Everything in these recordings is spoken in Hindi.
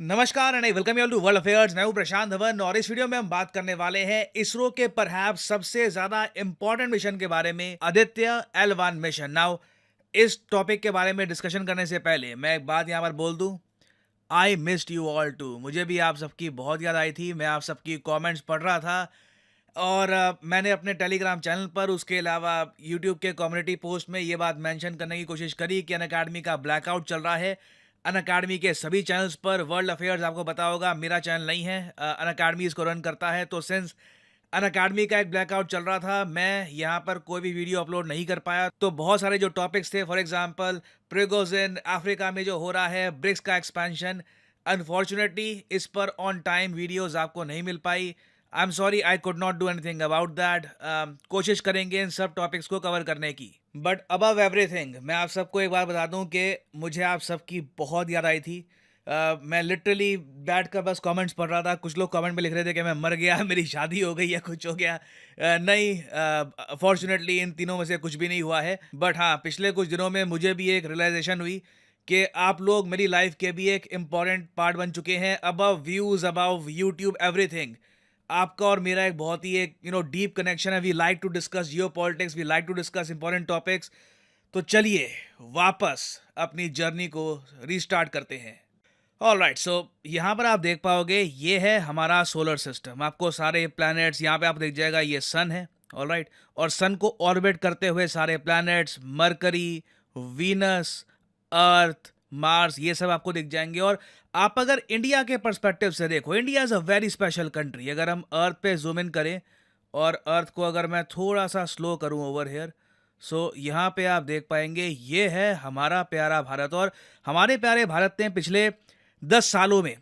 नमस्कार and welcome you to world affairs. मैं हूं प्रशांत धवन और इस वीडियो में हम बात करने वाले हैं इसरो के परहैप्स सबसे ज्यादा इंपॉर्टेंट मिशन के बारे में, आदित्य L1 मिशन। नाउ इस टॉपिक के बारे में डिस्कशन करने से पहले मैं एक बात यहां पर बोल दूं। I missed you all too. मुझे भी आप सबकी बहुत याद आई थी। मैं आप सबकी कमेंट्स पढ़ रहा था और मैंने अपने टेलीग्राम चैनल पर, उसके अलावा यूट्यूब के कम्युनिटी पोस्ट में ये बात मेंशन करने की कोशिश करी कि अनअकैडमी का ब्लैकआउट चल रहा है। अनअकैडमी के सभी चैनल्स पर वर्ल्ड अफेयर्स आपको पता होगा, मेरा चैनल नहीं है, अनअकैडमी इसको रन करता है। तो सिंस अनअकैडमी का एक ब्लैकआउट चल रहा था, मैं यहाँ पर कोई भी वीडियो अपलोड नहीं कर पाया। तो बहुत सारे जो टॉपिक्स थे, फॉर एग्जांपल प्रिगोजिन, अफ्रीका में जो हो रहा है, ब्रिक्स का एक्सपेंशन, अनफॉर्चुनेटली इस पर ऑन टाइम वीडियोस आपको नहीं मिल पाई। I am sorry, I could not do anything about that. कोशिश करेंगे इन सब टॉपिक्स को कवर करने की। बट अबव एवरीथिंग मैं आप सबको एक बार बता दूं कि मुझे आप सबकी बहुत याद आई थी। मैं लिटरली बैठ कर बस कमेंट्स पढ़ रहा था। कुछ लोग कमेंट में लिख रहे थे कि मैं मर गया, मेरी शादी हो गई या कुछ हो गया। नहीं, फॉर्चुनेटली इन तीनों में से कुछ भी नहीं हुआ है। बट हाँ, पिछले कुछ दिनों में मुझे भी एक रियलाइजेशन हुई कि आप लोग मेरी लाइफ के भी एक इम्पॉर्टेंट पार्ट बन चुके हैं। Above views, above YouTube, everything. आपका और मेरा एक बहुत ही एक डीप कनेक्शन है। We like to discuss geopolitics, we like to discuss important topics. तो चलिए वापस अपनी जर्नी को रीस्टार्ट करते हैं। ऑलराइट, सो यहाँ पर आप देख पाओगे ये है हमारा सोलर सिस्टम। आपको सारे प्लैनेट्स यहाँ पे आप देख जाएगा, ये सन है। ऑलराइट, और सन को ऑर्बिट करते हुए सारे प्लैनेट्स, मरकरी, वीनस, अर्थ, मार्स, ये सब आपको दिख जाएंगे। और आप अगर इंडिया के पर्सपेक्टिव से देखो, India is a very special country. अगर हम अर्थ पे जूम इन करें और अर्थ को अगर मैं थोड़ा सा स्लो करूं ओवर हेयर, सो यहाँ पे आप देख पाएंगे ये है हमारा प्यारा भारत। और हमारे प्यारे भारत ने पिछले 10 सालों में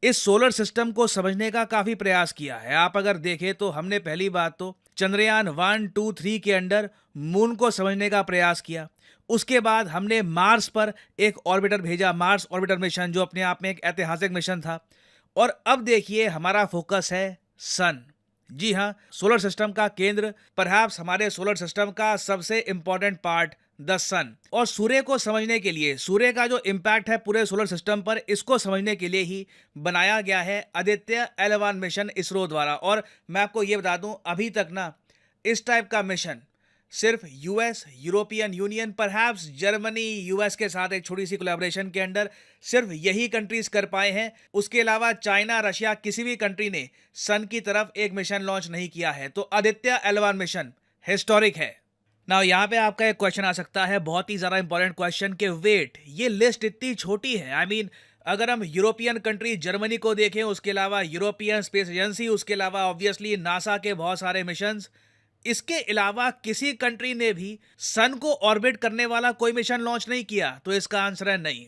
इस सोलर सिस्टम को समझने का काफी प्रयास किया है। आप अगर देखें तो हमने पहली बात तो चंद्रयान 1, 2, 3 के अंडर मून को समझने का प्रयास किया। उसके बाद हमने मार्स पर एक ऑर्बिटर भेजा, मार्स ऑर्बिटर मिशन, जो अपने आप में एक ऐतिहासिक मिशन था। और अब देखिए हमारा फोकस है सन। जी हाँ, सोलर सिस्टम का केंद्र, परहैप्स हमारे सोलर सिस्टम का सबसे इंपॉर्टेंट पार्ट, द सन। और सूर्य को समझने के लिए, सूर्य का जो इम्पैक्ट है पूरे सोलर सिस्टम पर, इसको समझने के लिए ही बनाया गया है आदित्य L1 मिशन इसरो द्वारा। और मैं आपको ये बता दूं, अभी तक ना इस टाइप का मिशन सिर्फ US, European union, perhaps Germany, US के साथ एक छोटी सी कोलैबोरेशन के अंडर सिर्फ यही कंट्रीज कर पाए हैं। उसके अलावा चाइना, रशिया, किसी भी कंट्री ने सन की तरफ एक मिशन लॉन्च नहीं किया है। तो आदित्य L1 मिशन हिस्टोरिक है। नाउ यहाँ पे आपका एक क्वेश्चन आ सकता है, बहुत ही ज्यादा इंपॉर्टेंट क्वेश्चन, के वेट, ये लिस्ट इतनी छोटी है। आई मीन अगर हम यूरोपियन कंट्री जर्मनी को देखें, उसके अलावा यूरोपियन स्पेस एजेंसी, उसके अलावा ऑब्वियसली नासा के बहुत सारे मिशंस, इसके अलावा किसी कंट्री ने भी सन को ऑर्बिट करने वाला कोई मिशन लॉन्च नहीं किया। तो इसका आंसर है नहीं।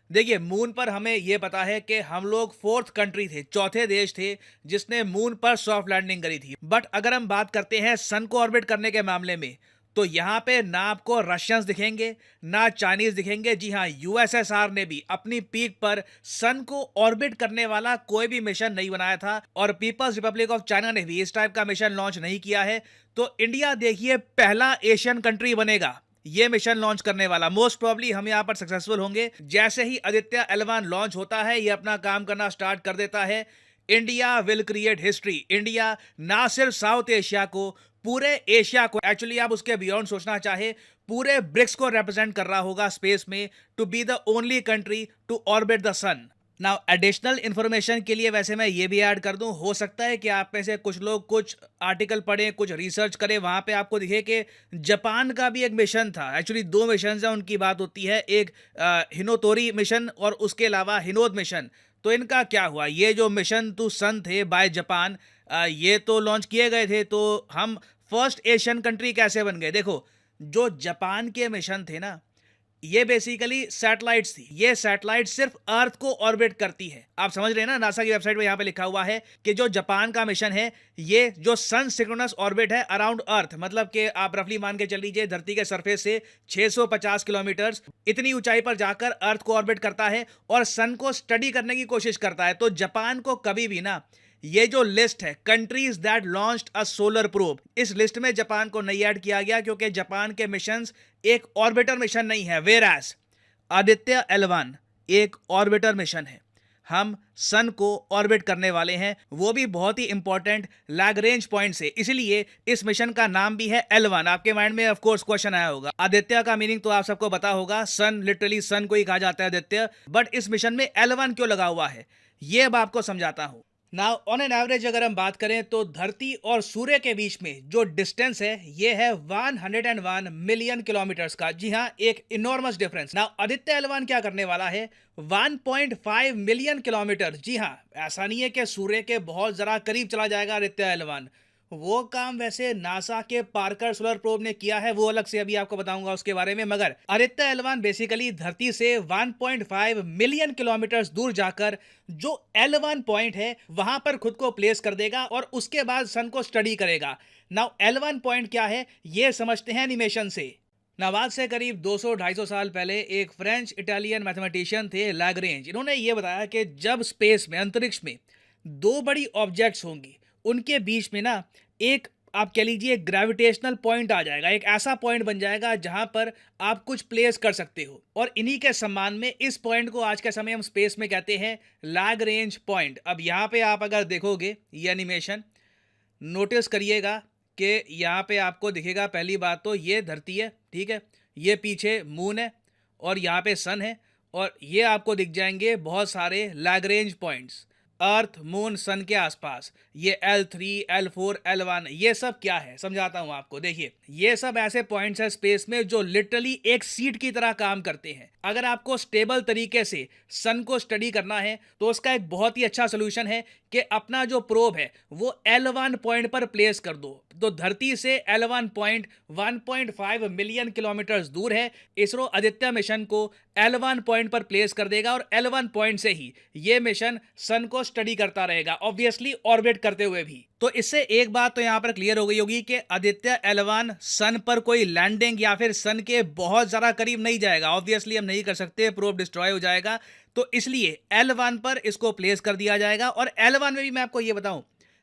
देखिए, मून पर हमें यह पता है कि हम लोग फोर्थ कंट्री थे, चौथे देश थे जिसने मून पर सॉफ्ट लैंडिंग करी थी। बट अगर हम बात करते हैं सन को ऑर्बिट करने के मामले में, तो यहां पे ना आपको रशियंस दिखेंगे, ना चाइनीज दिखेंगे। जी हां, यूएसएसआर ने भी अपनी पीक पर सन को ऑर्बिट करने वाला कोई भी मिशन नहीं बनाया था। और पीपल्स रिपब्लिक ऑफ चाइना ने भी इस टाइप का मिशन लॉन्च नहीं किया है। तो इंडिया देखिए पहला एशियन कंट्री बनेगा ये मिशन लॉन्च करने वाला। मोस्ट प्रोबब्ली हम यहां पर सक्सेसफुल होंगे। जैसे ही आदित्य L1 लॉन्च होता है, ये अपना काम करना स्टार्ट कर देता है, India will create history. India ना सिर्फ साउथ एशिया को, पूरे एशिया को, एक्चुअली आप उसके बियॉन्ड सोचना चाहे, पूरे ब्रिक्स को रिप्रेजेंट कर रहा होगा स्पेस में, to be the only country to orbit the sun. Now additional information के लिए वैसे मैं ये भी ऐड कर दूं, हो सकता है कि आप में से कुछ लोग कुछ आर्टिकल पढ़ें, कुछ रिसर्च करें, वहां पे आपको दिखे कि जापान का भी एक मिशन था। एक्चुअली दो मिशन है, उनकी बात होती है, एक हिनोतोरी मिशन और उसके अलावा हिनोद मिशन। तो इनका क्या हुआ? ये जो मिशन टू सन थे बाय जापान, ये तो लॉन्च किए गए थे, तो हम फर्स्ट एशियन कंट्री कैसे बन गए? देखो, जो जापान के मिशन थे ना, ये बेसिकली सैटेलाइट्स थी। ये सैटेलाइट सिर्फ अर्थ को ऑर्बिट करती है। आप समझ रहे हैं ना, नासा की वेबसाइट पे यहां पे लिखा हुआ है कि जो जापान का मिशन है, ये जो सन सिंक्रोनस ऑर्बिट है अराउंड अर्थ, मतलब कि आप रफली मान के चल लीजिए धरती के सरफेस से 650 किलोमीटर इतनी ऊंचाई पर जाकर अर्थ को ऑर्बिट करता है और सन को स्टडी करने की कोशिश करता है। तो जापान को कभी भी ना, ये जो लिस्ट है countries that launched a solar probe, इस लिस्ट में जापान को नहीं ऐड किया गया, क्योंकि जापान के मिशंस एक ऑर्बिटर मिशन नहीं है। वेयर एज आदित्य L1 एक ऑर्बिटर मिशन है। हम सन को ऑर्बिट करने वाले हैं, वो भी बहुत ही इंपॉर्टेंट लैग्रेंज पॉइंट से। इसलिए इस मिशन का नाम भी है L1। आपके माइंड में ऑफ कोर्स क्वेश्चन आया होगा, आदित्य का मीनिंग तो आप सबको पता होगा, सन, लिटरली सन को ही कहा जाता है आदित्य, बट इस मिशन में L1 क्यों लगा हुआ है ये अब आपको समझाता हूं। नाउ ऑन एन एवरेज अगर हम बात करें तो धरती और सूर्य के बीच में जो डिस्टेंस है ये है 101 मिलियन किलोमीटर्स का। जी हाँ, एक enormous difference. Now Aditya L1 क्या करने वाला है, 1.5 मिलियन किलोमीटर। जी हाँ, ऐसा नहीं है कि सूर्य के बहुत जरा करीब चला जाएगा आदित्य L1। वो काम वैसे नासा के पार्कर सोलर प्रोब ने किया है, वो अलग से अभी आपको बताऊंगा उसके बारे में। मगर आदित्य L1 बेसिकली धरती से 1.5 मिलियन किलोमीटर दूर जाकर जो L1 पॉइंट है वहां पर खुद को प्लेस कर देगा और उसके बाद सन को स्टडी करेगा। नाउ L1 पॉइंट क्या है ये समझते हैं एनिमेशन से। नाउ आज से करीब 200-250 साल पहले एक फ्रेंच इटालियन मैथमेटिशियन थे लैग्रेंज। इन्होंने ये बताया कि जब स्पेस में, अंतरिक्ष में दो बड़ी ऑब्जेक्ट्स होंगी, उनके बीच में ना एक, आप कह लीजिए, ग्रेविटेशनल पॉइंट आ जाएगा, एक ऐसा पॉइंट बन जाएगा जहां पर आप कुछ प्लेस कर सकते हो। और इन्हीं के सम्मान में इस पॉइंट को आज के समय हम स्पेस में कहते हैं लैग्रेंज पॉइंट। अब यहाँ पे आप अगर देखोगे ये एनिमेशन, नोटिस करिएगा कि यहाँ पे आपको दिखेगा, पहली बात तो ये धरती है, ठीक है, ये पीछे मून है और यहाँ पे सन है, और ये आपको दिख जाएंगे बहुत सारे लैग्रेंज पॉइंट्स अर्थ, मून, सन के आसपास। ये L3, L4, L1, ये सब क्या है समझाता हूं आपको। देखिए, ये सब ऐसे पॉइंट्स है स्पेस में जो लिटरली एक सीट की तरह काम करते हैं। अगर आपको स्टेबल तरीके से सन को स्टडी करना है तो उसका एक बहुत ही अच्छा सोल्यूशन है कि अपना जो प्रोब है वो L1 पॉइंट पर प्लेस कर दो। तो धरती से L1 पॉइंट 1.5 मिलियन किलोमीटर दूर है। इसरो आदित्य मिशन को L1 पॉइंट पर प्लेस कर देगा और L1 पॉइंट से ही ये मिशन सन को स्टडी करता रहेगा, ऑब्वियसली ऑर्बिट करते हुए भी। तो इससे एक बात तो यहां पर क्लियर हो गई होगी कि आदित्य L1 सन पर कोई लैंडिंग या फिर सन के बहुत ज्यादा करीब नहीं जाएगा। ऑब्वियसली हम नहीं कर सकते, प्रोब डिस्ट्रॉय हो जाएगा, तो इसलिए L1 पर इसको प्लेस कर दिया जाएगा। और L1 में भी मैं आपको ये बताऊं,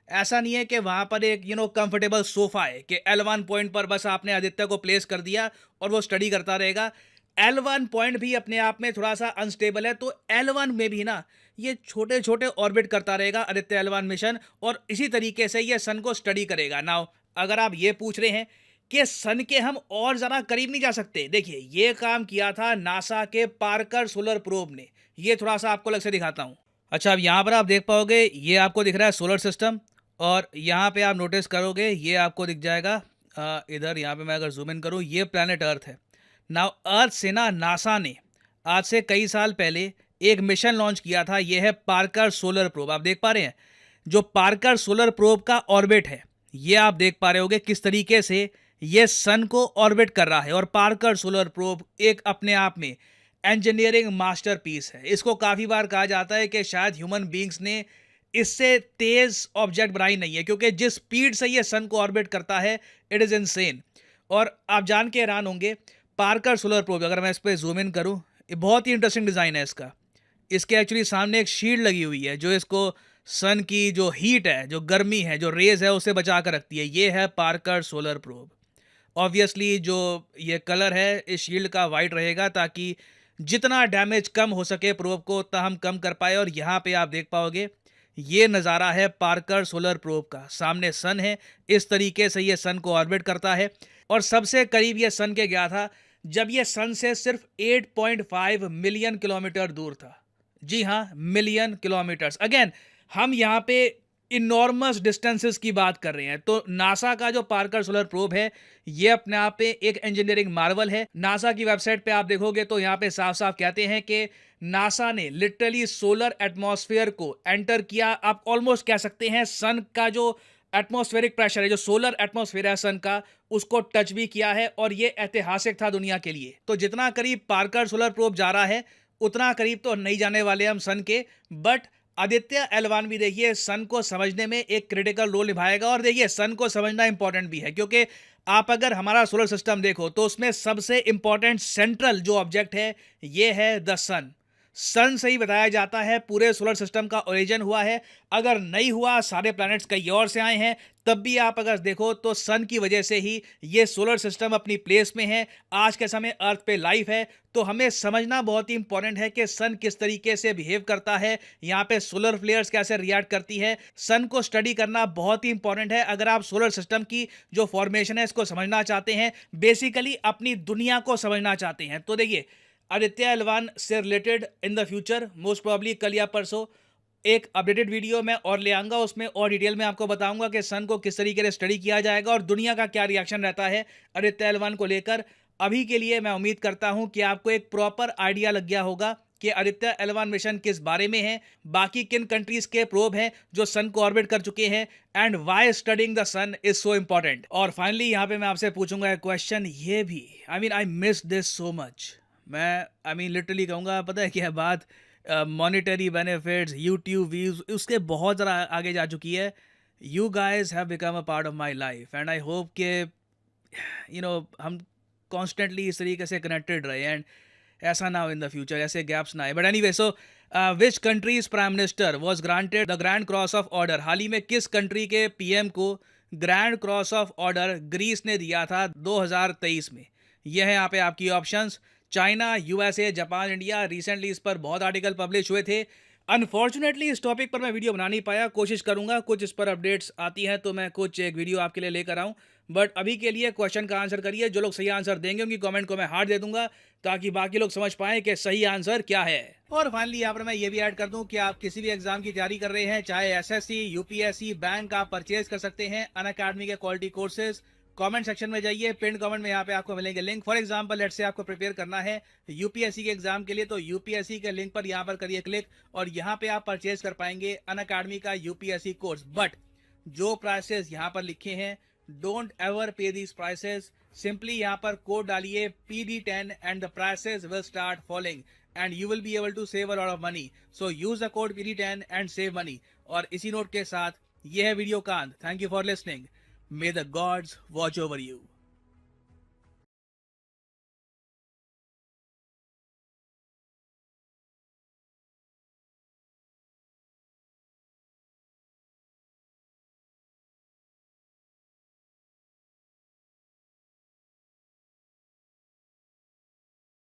ऐसा नहीं है कि वहां पर एक कंफर्टेबल सोफा है कि L1 पॉइंट पर बस आपने आदित्य को प्लेस कर दिया और वो स्टडी करता रहेगा। L1 पॉइंट भी अपने आप में थोड़ा सा अनस्टेबल है, तो L1 में भी ना ये छोटे छोटे ऑर्बिट करता रहेगा आदित्य L1 मिशन, और इसी तरीके से ये सन को स्टडी करेगा। नाउ अगर आप ये पूछ रहे हैं कि सन के हम और ज़्यादा करीब नहीं जा सकते, देखिए ये काम किया था नासा के पार्कर सोलर प्रोब ने। ये थोड़ा सा आपको अलग से दिखाता हूँ। अच्छा, अब यहाँ पर आप देख पाओगे, ये आपको दिख रहा है सोलर सिस्टम, और यहाँ पे आप नोटिस करोगे ये आपको दिख जाएगा इधर, यहाँ पे मैं अगर जूम इन करूँ, ये प्लैनेट अर्थ है। नाउ अर्थ से ना नासा ने आज से कई साल पहले एक मिशन लॉन्च किया था, ये है पार्कर सोलर प्रोब। आप देख पा रहे हैं जो पार्कर सोलर प्रोब का ऑर्बिट है, ये आप देख पा रहे होगे किस तरीके से ये सन को ऑर्बिट कर रहा है। और पार्कर सोलर प्रोब एक अपने आप में इंजीनियरिंग मास्टरपीस है। इसको काफ़ी बार कहा जाता है कि शायद ह्यूमन बींग्स ने इससे तेज ऑब्जेक्ट बनाई नहीं है, क्योंकि जिस स्पीड से ये सन को ऑर्बिट करता है इट इज़ इनसेन। और आप जान के हैरान होंगे, पार्कर सोलर प्रोब, अगर मैं इस पर जूम इन करूँ, ये बहुत ही इंटरेस्टिंग डिज़ाइन है इसका। इसके एक्चुअली सामने एक शील्ड लगी हुई है जो इसको सन की जो हीट है, जो गर्मी है, जो रेज है, उसे बचा कर रखती है। ये है पार्कर सोलर प्रोब। ऑब्वियसली जो ये कलर है इस शील्ड का वाइट रहेगा, ताकि जितना डैमेज कम हो सके प्रोब को उतना हम कम कर पाए। और यहाँ पे आप देख पाओगे ये नज़ारा है पार्कर सोलर प्रोब का, सामने सन है, इस तरीके से ये सन को ऑर्बिट करता है। और सबसे करीब ये सन के गया था जब ये सन से सिर्फ 8.5 मिलियन किलोमीटर दूर था। जी हाँ, मिलियन किलोमीटर्स। अगेन हम यहाँ पे इनॉर्मस डिस्टेंसेस की बात कर रहे हैं। तो नासा का जो पार्कर सोलर प्रोब है ये अपने आप पे एक इंजीनियरिंग मार्वल है। नासा की वेबसाइट पे आप देखोगे तो यहाँ पे साफ साफ कहते हैं कि नासा ने लिटरली सोलर एटमॉस्फेयर को एंटर किया। आप ऑलमोस्ट कह सकते हैं सन का जो एटमॉस्फेरिक प्रेशर है, जो सोलर एटमॉस्फेयर है सन का, उसको टच भी किया है। और ये ऐतिहासिक था दुनिया के लिए। तो जितना करीब पार्कर सोलर प्रोब जा रहा है उतना करीब तो नहीं जाने वाले हम सन के, बट आदित्य L1 भी देखिए सन को समझने में एक क्रिटिकल रोल निभाएगा। और देखिए सन को समझना इंपॉर्टेंट भी है, क्योंकि आप अगर हमारा सोलर सिस्टम देखो तो उसमें सबसे इंपॉर्टेंट सेंट्रल जो ऑब्जेक्ट है ये है द सन। सन से ही बताया जाता है पूरे सोलर सिस्टम का ओरिजिन हुआ है। अगर नहीं हुआ, सारे प्लैनेट्स कहीं और से आए हैं, तब भी आप अगर देखो तो सन की वजह से ही ये सोलर सिस्टम अपनी प्लेस में है। आज के समय अर्थ पे लाइफ है, तो हमें समझना बहुत ही इंपॉर्टेंट है कि सन किस तरीके से बिहेव करता है, यहाँ पे सोलर फ्लेयर्स कैसे रिएक्ट करती है। सन को स्टडी करना बहुत ही इंपॉर्टेंट है अगर आप सोलर सिस्टम की जो फॉर्मेशन है इसको समझना चाहते हैं, बेसिकली अपनी दुनिया को समझना चाहते हैं। तो देखिए, आदित्य L1 से related in the future most probably कल या परसों एक अपडेटेड वीडियो मैं और ले आऊंगा। उसमें और डिटेल में आपको बताऊंगा कि सन को किस तरीके से स्टडी किया जाएगा और दुनिया का क्या रिएक्शन रहता है आदित्य L1 को लेकर। अभी के लिए मैं उम्मीद करता हूं कि आपको एक प्रॉपर आइडिया लग गया होगा कि आदित्य L1 मिशन किस बारे में है, बाकी किन कंट्रीज के प्रोब हैं जो सन को ऑर्बिट कर चुके हैं, and why studying the sun is so important. और फाइनली यहाँ पे मैं आपसे पूछूंगा एक क्वेश्चन ये भी, I miss this so much. मैं लिटरली कहूँगा, पता है क्या बात, मॉनेटरी बेनिफिट्स, यूट्यूब व्यूज, उसके बहुत ज़रा आगे जा चुकी है। You guys have become a part of my life and I hope के हम कॉन्स्टेंटली इस तरीके से कनेक्टेड रहे एंड ऐसा ना हो इन द फ्यूचर, ऐसे गैप्स ना आए। But anyway, so which countries prime minister was granted the grand cross of order? हाल ही में किस कंट्री के पीएम को grand cross of order Greece ने दिया था 2023 में? यह है यहाँ पे आपकी options. China, USA, Japan, India. Recently इस पर बहुत आर्टिकल पब्लिश हुए थे। अनफॉर्चुनेटली इस टॉपिक पर मैं वीडियो बना नहीं पाया, कोशिश करूंगा कुछ इस पर अपडेट्स आती हैं तो मैं कुछ एक वीडियो आपके लिए लेकर आऊं। बट अभी के लिए क्वेश्चन का आंसर करिए। जो लोग सही आंसर देंगे उनकी कमेंट को मैं हार्ट दे दूंगा ताकि बाकी लोग समझ पाएं कि सही आंसर क्या है। और फाइनली यहाँ पर मैं ये भी ऐड कर दूं कि आप किसी भी एग्जाम की तैयारी कर रहे हैं, चाहे एसएससी, यूपीएससी, बैंक, आप परचेज कर सकते हैं अनअकैडमी के क्वालिटी कोर्सेज। कमेंट सेक्शन में जाइए, पिन कमेंट में यहाँ पे आपको मिलेंगे link. For example let's say आपको प्रिपेयर करना है यूपीएससी के एग्जाम के लिए, तो यूपीएससी के लिंक पर यहाँ पर करिए क्लिक और यहाँ पे आप परचेज कर पाएंगे अनअकैडमी का यूपीएससी कोर्स। बट जो प्राइसेस यहाँ पर लिखे हैं, don't ever pay these prices. Simply यहाँ पर कोड डालिए PD10 and the prices will start following and you will be able to save a lot of money. So use the code PD10 and save money. और इसी नोट के साथ ये है वीडियो का अंत। Thank you for listening. May the gods watch over you.